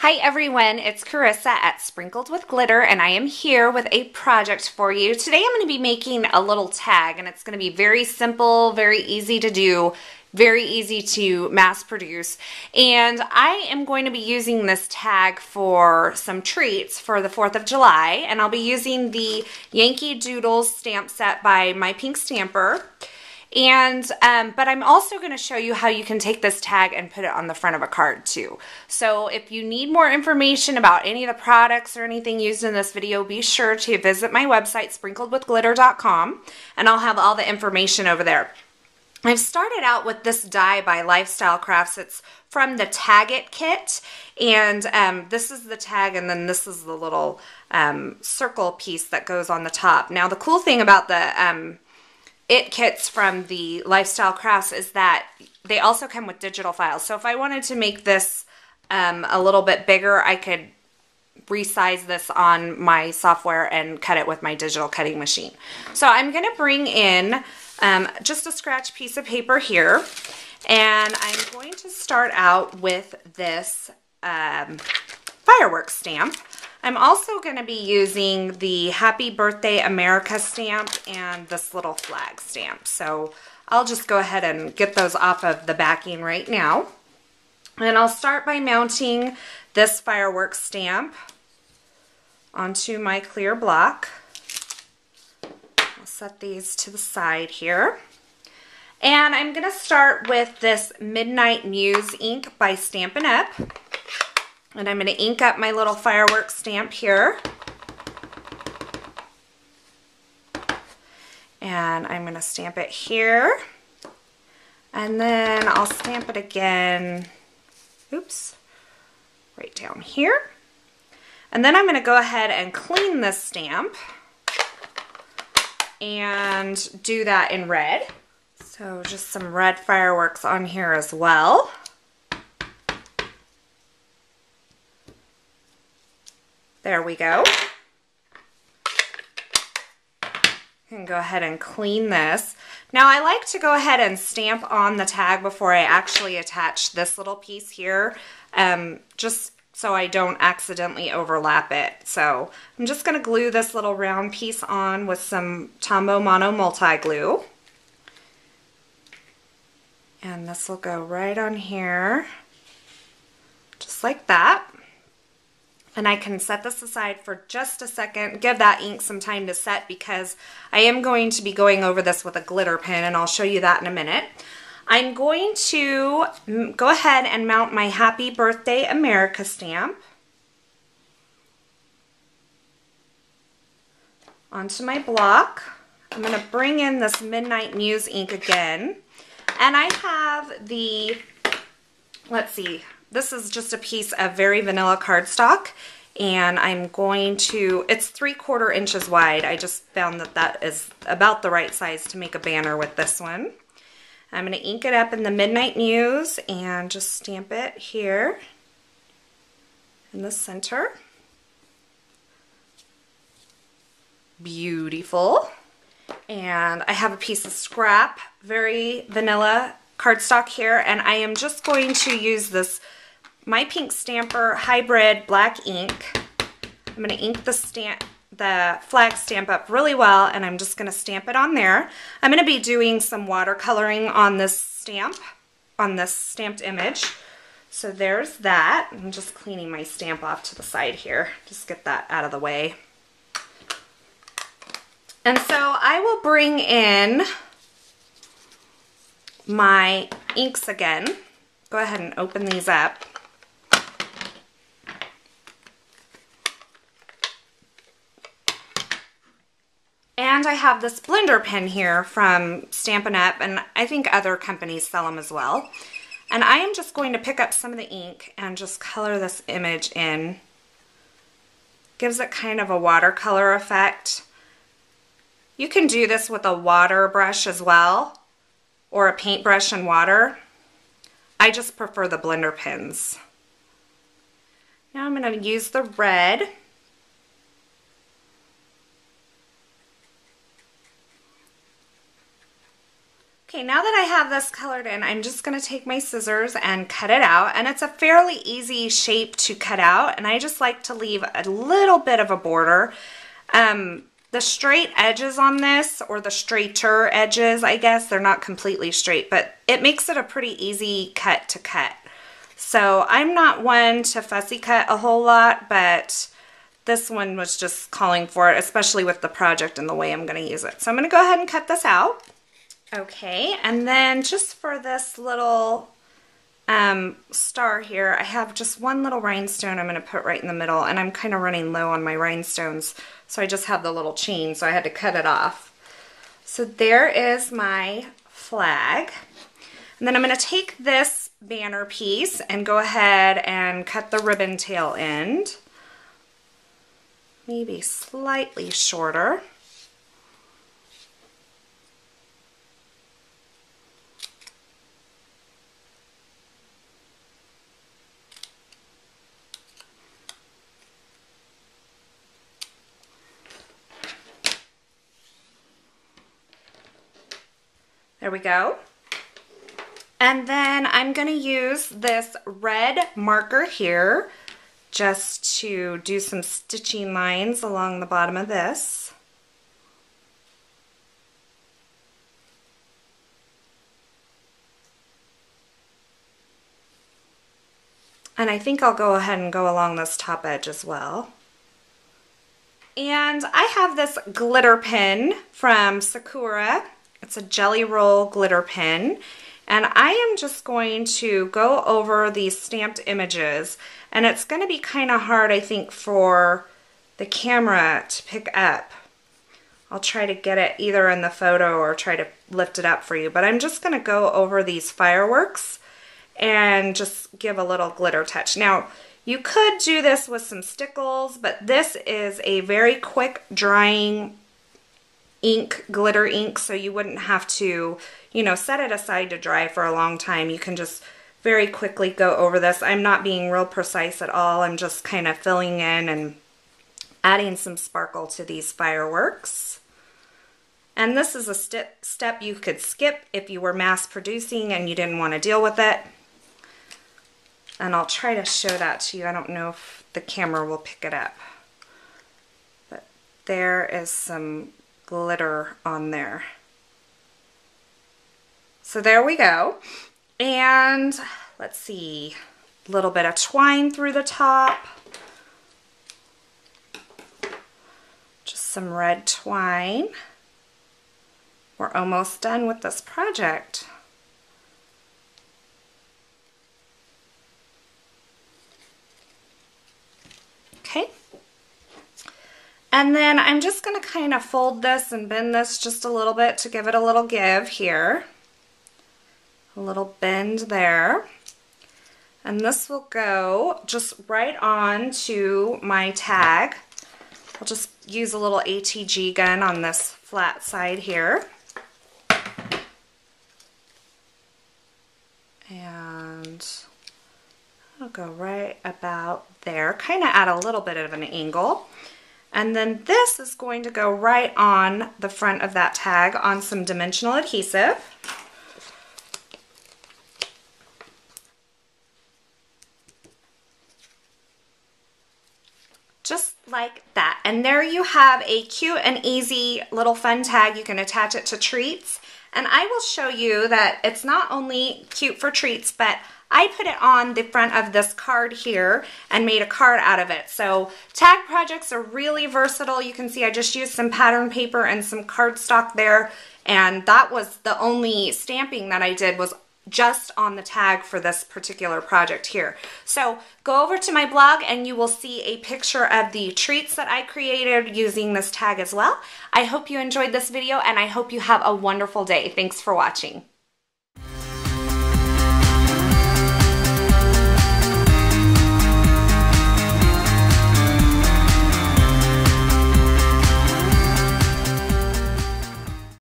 Hi everyone, it's Carissa at Sprinkled with Glitter, and I am here with a project for you. Today I'm going to be making a little tag, and it's going to be very simple, very easy to do, very easy to mass produce. And I am going to be using this tag for some treats for the 4th of July, and I'll be using the Yankee Doodles stamp set by My Pink Stamper. And but I'm also going to show you how you can take this tag and put it on the front of a card too. So if you need more information about any of the products or anything used in this video, be sure to visit my website, sprinkledwithglitter.com, and I'll have all the information over there. I've started out with this die by Lifestyle Crafts. It's from the Tag It kit, and this is the tag, and then this is the little circle piece that goes on the top. Now the cool thing about the It kits from the Lifestyle Crafts is that they also come with digital files. So if I wanted to make this a little bit bigger, I could resize this on my software and cut it with my digital cutting machine. So I'm going to bring in just a scratch piece of paper here, and I'm going to start out with this fireworks stamp. I'm also going to be using the Happy Birthday America stamp and this little flag stamp. So I'll just go ahead and get those off of the backing right now. And I'll start by mounting this fireworks stamp onto my clear block. I'll set these to the side here. And I'm going to start with this Midnight Muse ink by Stampin' Up! And I'm going to ink up my little fireworks stamp here. And I'm going to stamp it here. And then I'll stamp it again, oops, right down here. And then I'm going to go ahead and clean this stamp and do that in red. So just some red fireworks on here as well. There we go. And go ahead and clean this. Now I like to go ahead and stamp on the tag before I actually attach this little piece here, just so I don't accidentally overlap it. So I'm just going to glue this little round piece on with some Tombow Mono multi-glue. And this will go right on here, just like that. And I can set this aside for just a second, give that ink some time to set, because I am going to be going over this with a glitter pen, and I'll show you that in a minute. I'm going to go ahead and mount my Happy Birthday America stamp onto my block. I'm going to bring in this Midnight Muse ink again, and I have the, let's see, this is just a piece of very vanilla cardstock, and I'm going to, it's 3/4 inches wide. I just found that that is about the right size to make a banner with this one. I'm going to ink it up in the Midnight Muse and just stamp it here in the center. Beautiful. And I have a piece of scrap, very vanilla cardstock here, and I am just going to use this My Pink Stamper Hybrid Black ink. I'm going to ink the flag stamp up really well, and I'm just going to stamp it on there. I'm going to be doing some watercoloring on this stamp, on this stamped image. So there's that. I'm just cleaning my stamp off to the side here. Just get that out of the way. And so I will bring in my inks again. Go ahead and open these up. And I have this blender pen here from Stampin' Up!, and I think other companies sell them as well. And I am just going to pick up some of the ink and just color this image in. Gives it kind of a watercolor effect. You can do this with a water brush as well, or a paintbrush and water. I just prefer the blender pens. Now I'm going to use the red. Okay, now that I have this colored in, I'm just going to take my scissors and cut it out. And it's a fairly easy shape to cut out. And I just like to leave a little bit of a border. The straight edges on this, or the straighter edges, I guess, they're not completely straight, but it makes it a pretty easy cut to cut. So I'm not one to fussy cut a whole lot, but this one was just calling for it, especially with the project and the way I'm going to use it. So I'm going to go ahead and cut this out. Okay, and then just for this little star here, I have just one little rhinestone I'm going to put right in the middle, and I'm kind of running low on my rhinestones, so I just have the little chain, so I had to cut it off. So there is my flag. And then I'm going to take this banner piece and go ahead and cut the ribbon tail end, maybe slightly shorter. There we go. And then I'm going to use this red marker here just to do some stitching lines along the bottom of this. And I think I'll go ahead and go along this top edge as well. And I have this glitter pin from Sakura. It's a Jelly Roll glitter pin, and I am just going to go over these stamped images, and it's going to be kind of hard, I think, for the camera to pick up. I'll try to get it either in the photo or try to lift it up for you, but I'm just going to go over these fireworks and just give a little glitter touch. Now, you could do this with some stickles, but this is a very quick drying ink, glitter ink, so you wouldn't have to, you know, set it aside to dry for a long time. You can just very quickly go over this. I'm not being real precise at all. I'm just kind of filling in and adding some sparkle to these fireworks. And this is a step you could skip if you were mass producing and you didn't want to deal with it. And I'll try to show that to you. I don't know if the camera will pick it up. But there is some glitter on there. So there we go. And let's see, a little bit of twine through the top. Just some red twine. We're almost done with this project. Okay. And then I'm just going to kind of fold this and bend this just a little bit to give it a little give here. A little bend there. And this will go just right on to my tag. I'll just use a little ATG gun on this flat side here. And I'll go right about there, kind of at a little bit of an angle. And then this is going to go right on the front of that tag on some dimensional adhesive. Just like that. And there you have a cute and easy little fun tag. You can attach it to treats. And I will show you that it's not only cute for treats, but I put it on the front of this card here and made a card out of it. So tag projects are really versatile. You can see I just used some pattern paper and some cardstock there, and that was the only stamping that I did was just on the tag for this particular project here. So go over to my blog and you will see a picture of the treats that I created using this tag as well. I hope you enjoyed this video and I hope you have a wonderful day. Thanks for watching.